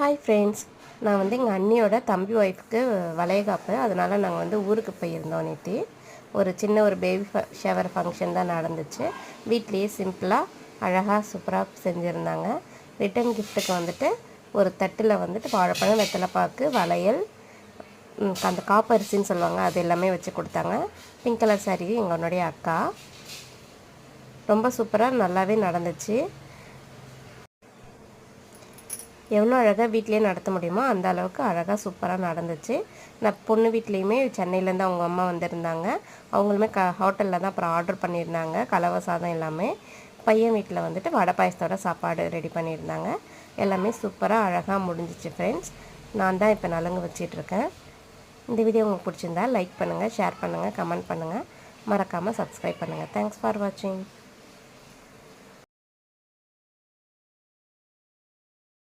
Hi friends, நான் எங்கள் அண்ணியோட தம்பி ஒய்ஃப்க்கு வளைகாப்பு. அதனால் நாங்கள் ஊருக்கு போயிருந்தோம் நேற்று. ஒரு சின்ன பேபி ஷவர் ஃபங்க்ஷன் தான் நடந்துச்சு. வீட்லேயே சிம்பிளாக அழகாக சூப்பராக செஞ்சுருந்தாங்க. ரிட்டன் கிஃப்ட்டுக்கு ஒரு தட்டில் வாழைப்பழம், வெத்தலைப்பாக்கு, வளையல், அந்த காப்பரிசின்னு சொல்லுவாங்க, அது எல்லாமே வச்சு கொடுத்தாங்க. பிங்க் கலர் சாரீ எங்களுடைய அக்கா. ரொம்ப சூப்பராக நல்லாவே நடந்துச்சு. எவ்வளோ அழகாக வீட்லேயே நடத்த முடியுமோ அந்த அளவுக்கு அழகாக சூப்பராக நடந்துச்சு. நான் பொண்ணு வீட்லேயுமே சென்னையிலேருந்து அவங்க அம்மா வந்திருந்தாங்க. அவங்களுமே ஹோட்டலில் தான் அப்புறம் ஆர்டர் பண்ணியிருந்தாங்க, கலவை சாதம் எல்லாமே. பையன் வீட்டில் வடை பாயசத்தோட சாப்பாடு ரெடி பண்ணியிருந்தாங்க. எல்லாமே சூப்பராக அழகாக முடிஞ்சிச்சு ஃப்ரெண்ட்ஸ். நான் தான் இப்போ நலங்கு வச்சிட்ருக்கேன். இந்த வீடியோ உங்களுக்கு பிடிச்சிருந்தா லைக் பண்ணுங்கள், ஷேர் பண்ணுங்கள், கமெண்ட் பண்ணுங்கள். மறக்காமல் சப்ஸ்கிரைப் பண்ணுங்கள். தேங்க்ஸ் ஃபார் வாட்சிங்.